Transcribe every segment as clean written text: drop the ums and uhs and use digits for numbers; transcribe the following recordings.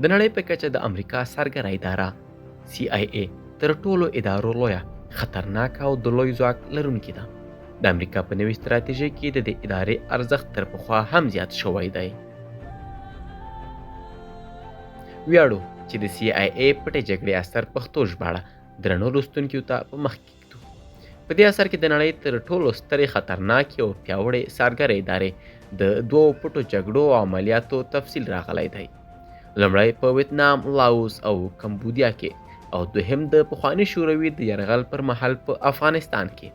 د نړۍ په کچه د امریکا سرګره اداره CIA تر ټولو ادارو لویه، خطرناکه او د لوی ځواک لرونکې ده. د امریکا په نوې ستراتیژۍ کې د دې ادارې ارزښت تر پخوا هم زیات شوی دی. ویاړو چې د CIA پټې جګړې اثر پښتو ژباړه درنو لوستونکیو ته په مخ کې ږدو. په دې اثر کې د نړۍ تر ټولو سترې، خطرناکې او پیاوړې سرګرې ادارې د دوو پټو جګړو او عملیاتو تفصیل راغلی دی. لومړی په ویتنام، لاوس او کمبودیا کې، او دوهم د پخواني شوروي د یرغل پر مهال په افغانستان کې.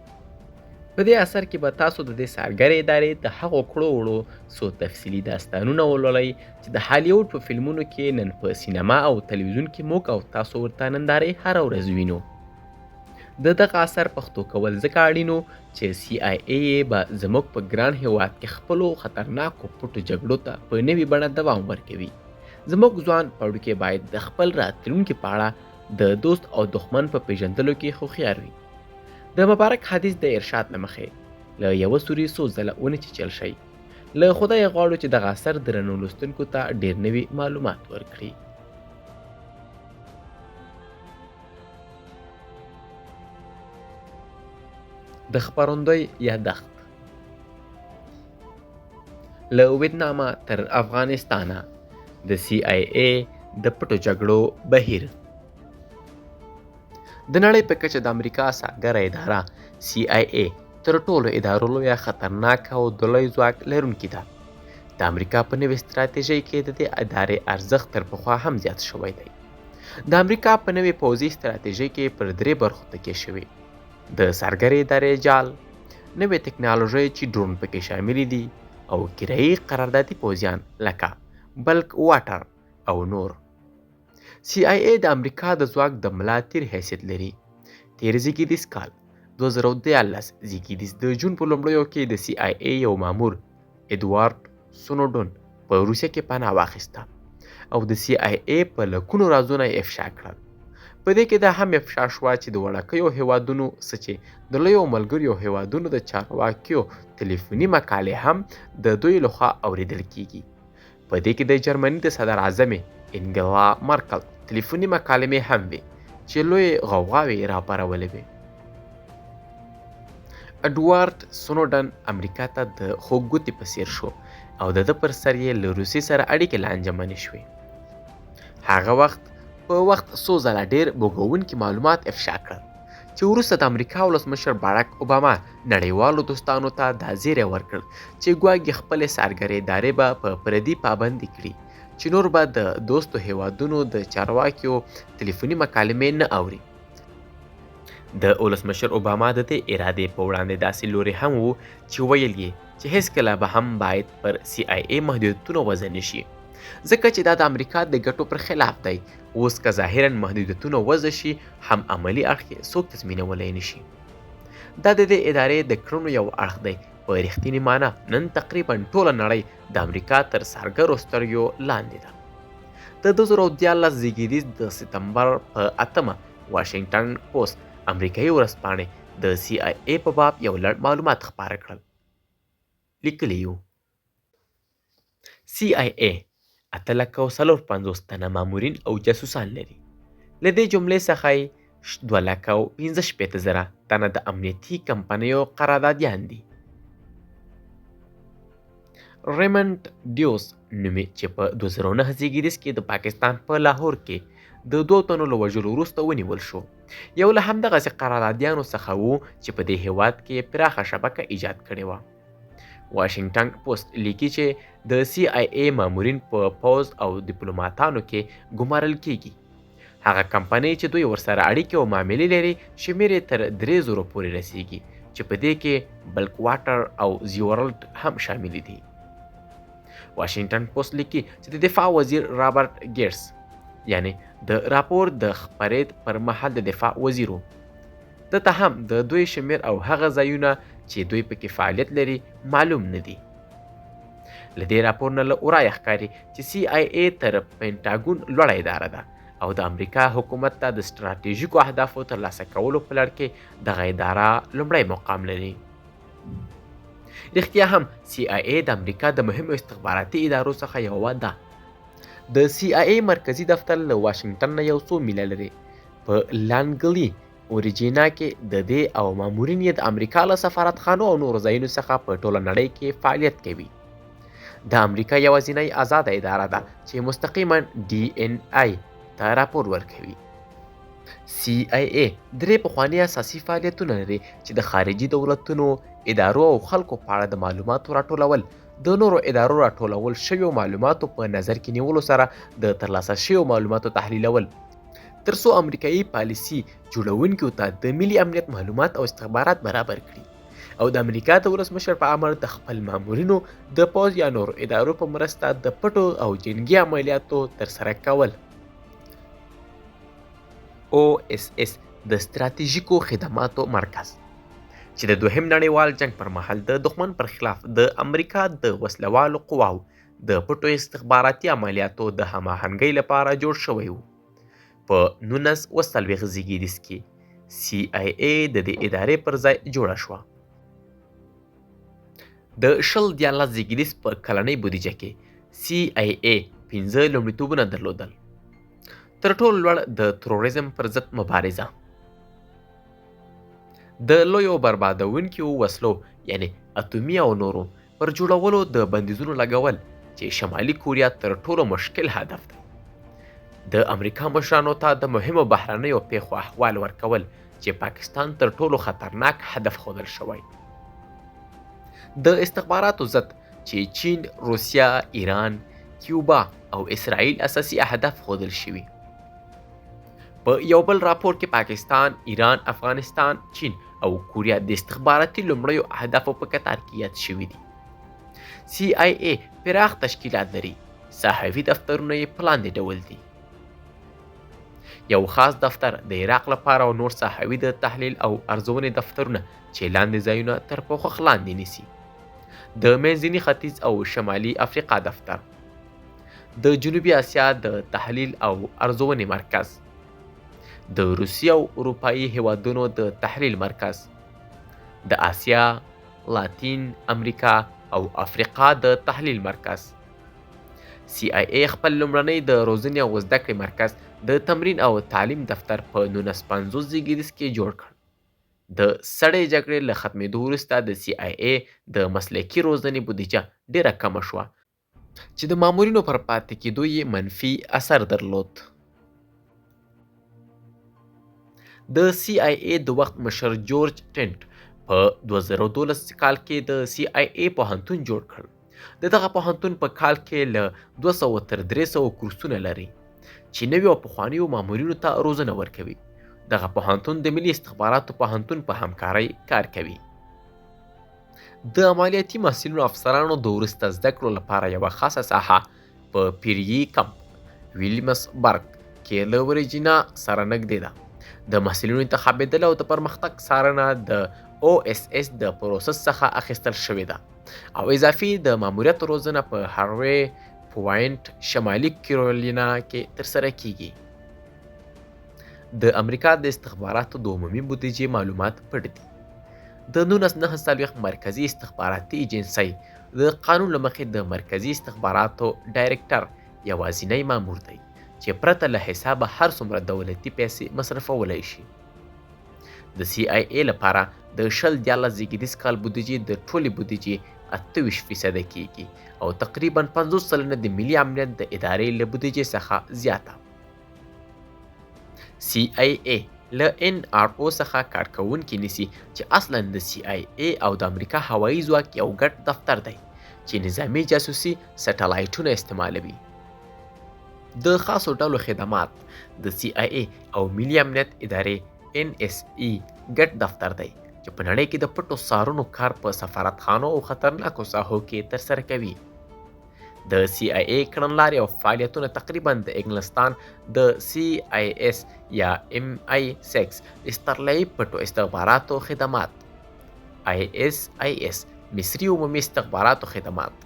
په دې اثر کې به تاسو د دې سرګرې ادارې د هغو کړو وړو څو تفصیلي داستانونه ولولئ چې د هالیوډ په فلمونو کې نن په سینما او تلویزیون کې موږ او تاسو ورته نندارې هره ورځ وینو. د دغه اثر پښتو کول ځکه اړینو چې CIA به زموږ په ګران هیواد کې خپلو خطرناکو پټو جګړو ته په نوې بڼه دوام ورکوي. زموږ ځوان پړوکې باید د خپل راتلونکي په اړه د دوست او دښمن په پیژندلو کې هوښیار وي. د مبارک حدیث د ارشاد له مخې له یوه سوري څو ځله ونه چیچل شئ. له خدایه غواړو چې دغه اثر درنو لوستونکو ته ډېر نوي معلومات ورکړي. د خپرندوی یادښت: له ویتنامه تر افغانستانه د CIA د پټو جګړو بهیر. د نړۍ په کچه د امریکا سرګره اداره CIA تر ټولو ادارو لویه، خطرناکه او د لوی ځواک لرونکې ده. د امریکا په نوې ستراتیژۍ کې د دې ادارې ارزښت تر پخوا هم زیات شوی دی. د امریکا په نوې پوځي ستراتیژۍ کې پر 3 برخو تکیه شوې: د سرګرې ادارې جال، نوې ټکنالوژۍ چې ډرون پکې شاملې دي، او کرایي قراردادي پوځیان لکه بلک واټر او نور. CIA د امریکا د ځواک د ملا تیر حیثیت لري. تیر زیږدیز کال 2014 زیږدیز د جون په لومړیو کې د CIA یو مامور ادوارډ سنوډن په روسیه کې پناه واخیسته، او د CIA په لکونو رازونه یې افشا کړل. په دې کې دا هم افشا شوه چې د وړکیو هیوادونو څه چې د لویو ملګریو هیوادونو د چارواکیو ټلیفوني مکالمې هم د دوی لخوا اوریدل کیږي. په دې کې د جرمني د صدر اعظمې انګلا مارکل ټلیفوني مکالمې هم وې چې لوی غوغاوې راپارولې وې. اډوارډ سنوډن امریکا ته د خوږ ګوتې په څیر شو، او د ده پر سر یې له روسیې سره اړیکې لانجمنې شوې. هغه وخت په وخت څو ځله ډېر بوږونکي معلومات افشا کړل، چې وروسته د امریکا ولسمشر باراک اوباما نړیوالو دوستانو ته دا زیری ورکړ چې ګواکې خپلې سرګرې ادارې به په پردي پابندي کړي چې نور به د دوستو هیوادونو د چارواکیو ټلیفوني مکالمې نه اوري. د ولسمشر اوباما د دې ارادې په وړاندې داسې لوري هم وو چې ویل یې چې هیڅکله به هم باید پر CIA محدودیتونه وضع نشي، ځکه چې دا د امریکا د ګټو پر خلاف دی. اوس که ظاهرا محدودیتونه وضع شي، هم عملي اړخ یې څوک تضمینولی نشي. دا د دې ادارې د کړنو یو اړخ دی. په رښتینې معنا نن تقریبا ټوله نړۍ د امریکا تر سرګرو سترګو لاندې ده. د 2014 زیږدیز د سپتمبر په 8 واشنګټن پوسټ امریکایي ورځپاڼې د CIA په باب یو لړ معلومات خپاره کړل. لیکلي یو: CIA 850 تنه مامورین او جاسوسان لري. له دې جملې څخه یې 265,000 تنه د امنیتي کمپنیو قراردادیان دي. ریمنډ ډیوس نومي چې په 2009 زیږدیز کې د پاکستان په لاهور کې د 2 تنو له وژلو وروسته ونیول شو. یو له همدغسې قراردادیانو څخه و چې په دې هیواد کې پراخه شبکه ایجاد کړې وه. واشنګټن پوسټ لیکي چې د CIA مامورین په پوځ او ډیپلوماتانو کې ګمارل کیږي. هغه کمپنۍ چې دوی ورسره اړیکې او معاملې لري شمېر یې تر 3,000 پورې رسیږي، چې په دې کې بلک واټر او زیورلډ هم شامل دي. واشنګټن پوسټ لیکي چې د دفاع وزیر رابرټ ګیټس، یعنی د راپور د خپرېد پر مهال د دفاع وزیر و، دته هم د دوی شمېر او هغه ځایونه چې دوی پکې فعالیت لري معلوم نه دي. له دې راپور نه له ورایه ښکاري چې CIA تر پینټاګون لوړه اداره ده، او د امریکا حکومت ته د ستراتیژیکو اهدافو ترلاسه کولو په لړ کې دغه اداره لومړی مقام لري. رښتیا هم CIA د امریکا د مهمو استخباراتي ادارو څخه یوه ده. د CIA مرکزی دفتر له واشنگټن نه یو څو میله لري په لانګلی اوریجینا کې د دې او مامورین یې د امریکا له سفارتخانو او نورو ځایونو څخه په ټوله نړۍ کې فعالیت کوي. د امریکا یوازینۍ آزاده اداره ده چې مستقیما DNI ته راپور ورکوي. CIA درې پخواني اساسي فعالیتونه لري چې د خارجي دولتونو، ادارو او خلکو په اړه د معلوماتو راټولول، د نورو ادارو راټولول شویو معلوماتو په نظر کې نیولو سره د ترلاسه شویو معلوماتو تحلیلول، ترڅو امریکایي پالیسي جوړونکو ته د ملي امنیت معلومات او استخبارات برابر کړي او د امریکا د ولسمشر په امر د خپل مامورینو د پوځ یا نورو ادارو په مرسته د پټو او جنګي عملیاتو ترسره کول. OSS د ستراتیژیکو خدماتو مرکز چې د دوهم نړیوال جنگ پر مهال د دښمن پر خلاف د امریکا د وسلوالو قواو د پټو استخباراتي عملیاتو د هماهنګۍ لپاره جوړ شوی و. په 1940 زیږدیز کې CIA د دې ادارې پر ځای جوړه شوه. د 2014 زیږدیز په کلنۍ بودیجه کې CIA 5 لومړیتوبونه درلودل. تر ټولو لوړ د تروریزم پر ضد مبارزه، د لویو بربادونکو وسلو یعنی اتومي او نورو پر جوړولو د بندیزونو لګول چې شمالي کوریا تر ټولو مشکل هدف دی. د امریکا مشرانو ته د مهمو بهرنیو پیښو احوال ورکول چې پاکستان تر ټولو خطرناک هدف ښودل شوی. د استخباراتو ضد چې چین، روسیا، ایران، کیوبا او اسرائیل اساسي اهداف ښودل شوي. په یو بل راپور کې پاکستان، ایران، افغانستان، چین او کوریا د استخباراتي لومړیو اهدافو په کتار کې یاد شوي دي. CIA پراخ تشکیلات لري. صحافي دفترونه یې په لاندې ډول دي. یو خاص دفتر د عراق لپاره او نور صحافي د تحلیل او ارزونې دفترونه چې لاندې ځایونه تر پوښښ لاندې نیسي. د منځني ختیځ او شمالي افریقا دفتر، د جنوبي اسیا د تحلیل او ارزونې مرکز، د روسیې او اروپایي هیوادونو د تحلیل مرکز، د آسیا، لاتین امریکا او افریقا د تحلیل مرکز. CIA خپل لومړنی د روزنې او زده کړې مرکز د تمرین او تعلیم دفتر په 1950 زیږدیز کې جوړ کړ. د سړې جګړې له ختمېدو وروسته د CIA د مسلکي روزنې بودیجه ډیره کمه شوه چې د مامورینو پر پاتې کېدو یې منفي اثر درلود. د CIA د وخت مشر جورج ټینټ په 2012 کال کې د CIA پوهنتون جوړ کړ. د دغه پوهنتون په کال کې له 200 تر 300 کورسونه لري چې نوي او پخوانیو مامورینو ته روزنه ورکوي. دغه پوهنتون د ملي استخباراتو پوهنتون په همکارۍ کار کوي. د عملیاتي محصلینو افسرانو د وروسته زده کړو لپاره یوه خاصه ساحه په پیري کمپ ویلیمسبرګ کې له ورجینا سره نږدې ده. د محصلینو انتخابېدل او د پرمختګ څارنه د OSS د پروسس څخه اخیستل شوې ده او اضافي د ماموریت روزنه په هاروی پوینټ شمالي کیرولینا کې ترسره کیږي. د امریکا د استخباراتو د عمومي بودیجې معلومات پټ دي. د 1949 مرکزی استخباراتي ایجنسۍ د قانون له مخې د مرکزی استخباراتو ډایرکټر یوازینی مامور دی چې پرته له حسابه هر څومره دولتي پیسې مصرفولی شي. د CIA لپاره د 2014 زیږدیز کال بودیجې د ټولې بودیجې 28% کیږي او تقریبا 50% د ملي امنیت د ادارې له بودیجې څخه زیاته. CIA له NRO څخه کارکوونکي نیسي چې اصلا د CIA او د امریکا هوایي ځواک یو ګډ دفتر دی چې نظامي جاسوسي سټلایټونه استعمالوي. د خاصو ډلو خدمات د CIA او ملي امنیت ادارې NSE ګډ دفتر دی چې په نړۍ کې د پټو څارنو کار په سفارتخانو او خطرناکو ساحو کې ترسره کوي. د CIA کړنلارې او فعالیتونه تقریبا د انګلستان د CIS یا MI6 استرلایي پټو استخباراتو خدمات، ISIS مصري عمومي استخباراتو خدمات،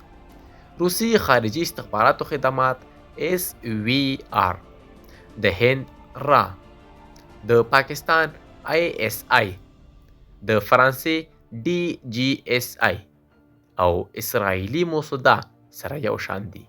روسي خارجي استخباراتو خدمات SVR، د هند را، د پاکستان ISI، د فرانسې DGSI او اسرائیلي موساده سره یو شان دي.